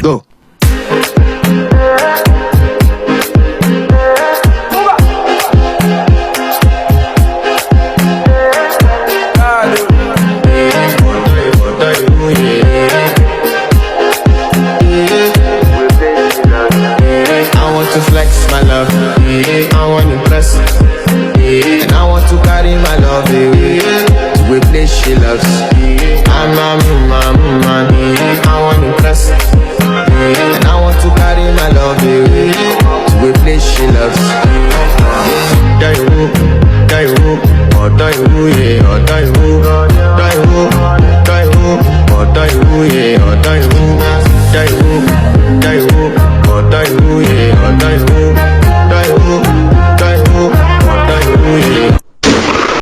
Go. To flex my love, I want to impress, and I want to carry my love to a place she loves. I'm a man, I want to impress, and I want to carry my love to a place she loves. Die who, oh die who, yeah, oh die who, die who, oh die who, yeah, oh die who, die who.